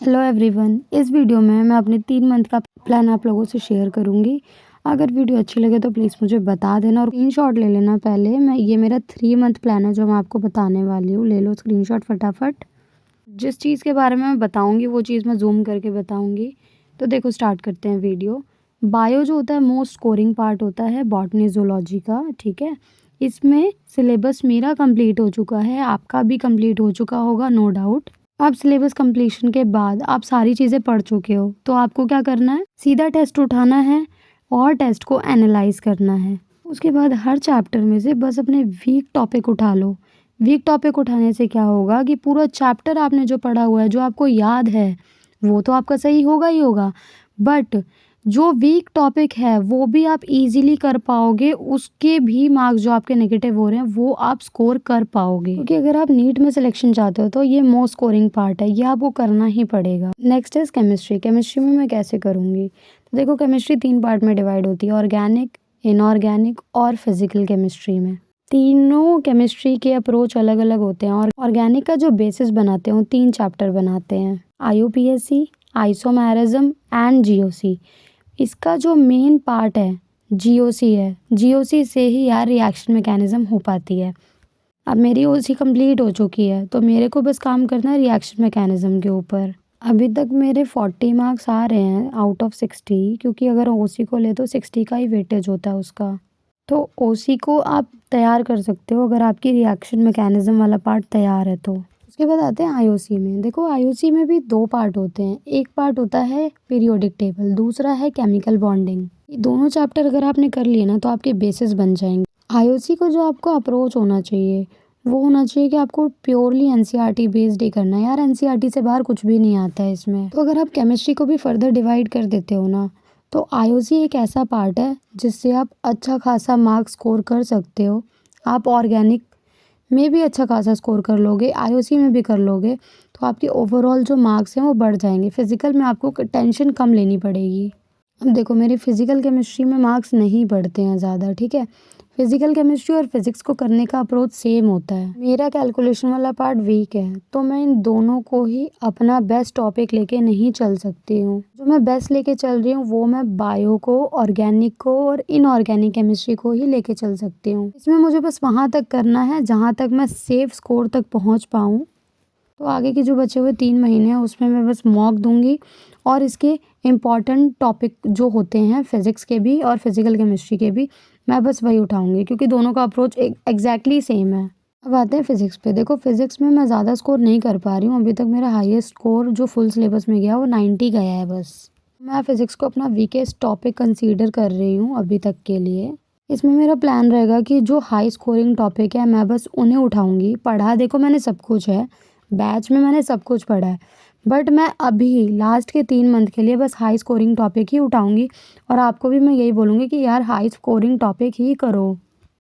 Hello everyone, इस video में मैं अपने 3 मंथ का प्लान आप लोगों से शेयर करूंगी। अगर वीडियो अच्छी लगे तो प्लीज़ मुझे बता देना और स्क्रीनशॉट ले लेना। पहले मैं ये मेरा 3 मंथ प्लान है जो मैं आपको बताने वाली हूँ। ले लो स्क्रीनशॉट फटाफट। जिस चीज़ के बारे में मैं बताऊंगी वो चीज़ मैं जूम करके बताऊंगी। तो देखो, स्टार्ट करते हैं वीडियो। बायो जो होता है मोस्ट स्कोरिंग पार्ट होता है बॉटनी जूलॉजी का, ठीक है। इसमें सिलेबस मेरा कंप्लीट हो चुका है, आपका भी कंप्लीट हो चुका होगा, नो डाउट। अब सिलेबस कंप्लीशन के बाद आप सारी चीज़ें पढ़ चुके हो, तो आपको क्या करना है, सीधा टेस्ट उठाना है और टेस्ट को एनालाइज करना है। उसके बाद हर चैप्टर में से बस अपने वीक टॉपिक उठा लो। वीक टॉपिक उठाने से क्या होगा कि पूरा चैप्टर आपने जो पढ़ा हुआ है, जो आपको याद है, वो तो आपका सही होगा ही होगा, बट जो वीक टॉपिक है वो भी आप इजीली कर पाओगे। उसके भी मार्क्स जो आपके नेगेटिव हो रहे हैं वो आप स्कोर कर पाओगे, क्योंकि अगर आप नीट में सिलेक्शन चाहते हो तो ये मोस्ट स्कोरिंग पार्ट है, ये आपको करना ही पड़ेगा। Next is chemistry. केमिस्ट्री में मैं कैसे करूँगी, तो देखो, केमिस्ट्री 3 पार्ट में डिवाइड होती है, ऑर्गेनिक, इनऑर्गेनिक और फिजिकल केमिस्ट्री में। तीनों केमिस्ट्री के अप्रोच अलग अलग होते हैं और ऑर्गेनिक का जो बेसिस बनाते हैं वो 3 चैप्टर बनाते हैं, IUPAC, आइसोमेरिज्म एंड GOC। इसका जो मेन पार्ट है GOC है। GOC से ही यार रिएक्शन मैकेनिज्म हो पाती है। अब मेरी OC कंप्लीट हो चुकी है तो मेरे को बस काम करना है रिएक्शन मैकेनिज्म के ऊपर। अभी तक मेरे 40 मार्क्स आ रहे हैं आउट ऑफ 60, क्योंकि अगर OC को ले तो 60 का ही वेटेज होता है उसका। तो OC को आप तैयार कर सकते हो अगर आपकी रिएक्शन मैकेनिज्म वाला पार्ट तैयार है तो। उसके बाद आते हैं IOC में। देखो, IOC में भी 2 पार्ट होते हैं। एक पार्ट होता है पीरियोडिक टेबल, दूसरा है केमिकल बॉन्डिंग। ये दोनों चैप्टर अगर आपने कर लिए ना तो आपके बेसिस बन जाएंगे। IOC को जो आपको अप्रोच होना चाहिए वो होना चाहिए कि आपको प्योरली NCERT बेस्ड ही करना है। यार NCERT से बाहर कुछ भी नहीं आता है इसमें। तो अगर आप केमिस्ट्री को भी फर्दर डिवाइड कर देते हो ना, तो IOC एक ऐसा पार्ट है जिससे आप अच्छा खासा मार्क्स स्कोर कर सकते हो। आप ऑर्गेनिक में भी अच्छा खासा स्कोर कर लोगे, IOC में भी कर लोगे, तो आपके ओवरऑल जो मार्क्स हैं वो बढ़ जाएंगे। फिजिकल में आपको टेंशन कम लेनी पड़ेगी। अब देखो, मेरे फिजिकल केमिस्ट्री में मार्क्स नहीं बढ़ते हैं ज़्यादा, ठीक है। फिजिकल केमिस्ट्री और फिजिक्स को करने का अप्रोच सेम होता है। मेरा कैलकुलेशन वाला पार्ट वीक है तो मैं इन दोनों को ही अपना बेस्ट टॉपिक लेके नहीं चल सकती हूँ। जो मैं बेस्ट लेके चल रही हूँ वो मैं बायो को, ऑर्गेनिक को और इनऑर्गेनिक केमिस्ट्री को ही लेके चल सकती हूँ। इसमें मुझे बस वहाँ तक करना है जहाँ तक मैं सेफ स्कोर तक पहुँच पाऊँ। तो आगे के जो बचे हुए 3 महीने हैं उसमें मैं बस मॉक दूंगी और इसके इम्पॉर्टेंट टॉपिक जो होते हैं फिज़िक्स के भी और फिज़िकल केमिस्ट्री के भी, मैं बस वही उठाऊंगी, क्योंकि दोनों का अप्रोच एग्जैक्टली सेम है। अब आते हैं फिज़िक्स पे। देखो, फिज़िक्स में मैं ज़्यादा स्कोर नहीं कर पा रही हूँ। अभी तक मेरा हाईएस्ट स्कोर जो फुल सिलेबस में गया वो 90 गया है बस। मैं फिज़िक्स को अपना वीकेस्ट टॉपिक कंसीडर कर रही हूँ अभी तक के लिए। इसमें मेरा प्लान रहेगा कि जो हाई स्कोरिंग टॉपिक है मैं बस उन्हें उठाऊंगी। पढ़ा देखो मैंने सब कुछ है, बैच में मैंने सब कुछ पढ़ा है, बट मैं अभी लास्ट के 3 मंथ के लिए बस हाई स्कोरिंग टॉपिक ही उठाऊंगी। और आपको भी मैं यही बोलूँगी कि यार हाई स्कोरिंग टॉपिक ही करो।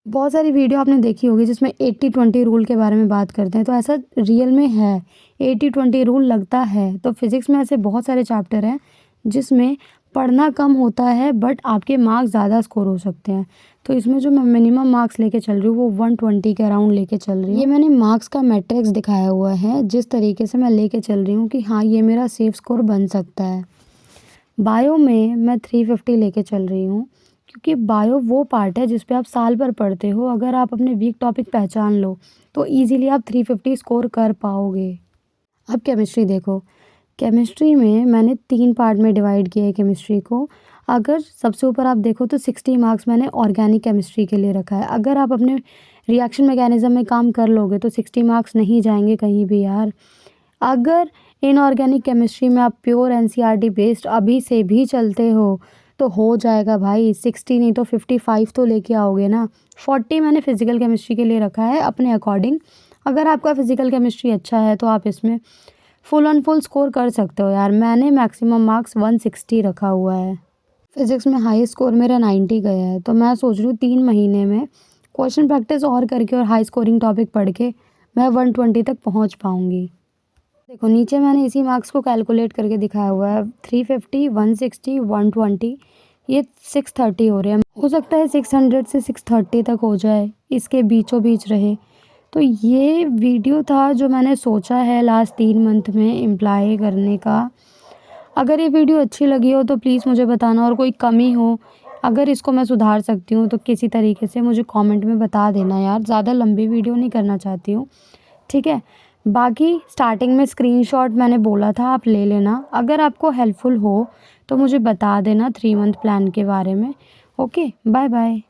बहुत सारी वीडियो आपने देखी होगी जिसमें 80-20 रूल के बारे में बात करते हैं, तो ऐसा रियल में है, 80-20 रूल लगता है। तो फिज़िक्स में ऐसे बहुत सारे चैप्टर हैं जिसमें पढ़ना कम होता है बट आपके मार्क्स ज़्यादा स्कोर हो सकते हैं। तो इसमें जो मैं मिनिमम मार्क्स लेके चल रही हूँ वो 120 के अराउंड लेके चल रही हूँ। ये मैंने मार्क्स का मैट्रिक्स दिखाया हुआ है जिस तरीके से मैं लेके चल रही हूँ कि हाँ, ये मेरा सेफ स्कोर बन सकता है। बायो में मैं 350 लेके चल रही हूँ, क्योंकि बायो वो पार्ट है जिस पे आप साल भर पढ़ते हो। अगर आप अपने वीक टॉपिक पहचान लो तो इजीली आप 350 स्कोर कर पाओगे। अब केमिस्ट्री देखो, केमिस्ट्री में मैंने 3 पार्ट में डिवाइड किया है केमिस्ट्री को। अगर सबसे ऊपर आप देखो तो 60 मार्क्स मैंने ऑर्गेनिक केमिस्ट्री के लिए रखा है। अगर आप अपने रिएक्शन मैकेनिज्म में काम कर लोगे तो 60 मार्क्स नहीं जाएंगे कहीं भी यार। अगर इनऑर्गेनिक केमिस्ट्री में आप प्योर NCERT बेस्ड अभी से भी चलते हो तो जाएगा भाई। 60 नहीं तो 55 तो लेके आओगे ना। 40 मैंने फिजिकल केमिस्ट्री के लिए रखा है अपने अकॉर्डिंग। अगर आपका फिजिकल केमिस्ट्री अच्छा है तो आप इसमें फुल ऑन फुल स्कोर कर सकते हो यार। मैंने मैक्सिमम मार्क्स 160 रखा हुआ है। फिजिक्स में हाई स्कोर मेरा 90 गया है, तो मैं सोच रही हूँ 3 महीने में क्वेश्चन प्रैक्टिस और करके और हाई स्कोरिंग टॉपिक पढ़ के मैं 120 तक पहुँच पाऊँगी। देखो, नीचे मैंने इसी मार्क्स को कैलकुलेट करके दिखाया हुआ है। 350, 160, 120, ये 630 हो रहे हैं। हो सकता है 600 से 630 तक हो जाए, इसके बीचों बीच रहे। तो ये वीडियो था जो मैंने सोचा है लास्ट 3 मंथ में एम्प्लॉय करने का। अगर ये वीडियो अच्छी लगी हो तो प्लीज़ मुझे बताना, और कोई कमी हो, अगर इसको मैं सुधार सकती हूँ तो किसी तरीके से मुझे कमेंट में बता देना यार, ज़्यादा लंबी वीडियो नहीं करना चाहती हूँ, ठीक है? बाकी स्टार्टिंग में स्क्रीनशॉट मैंने बोला था आप ले लेना, अगर आपको हेल्पफुल हो तो मुझे बता देना 3 मंथ प्लान के बारे में। Okay, bye bye.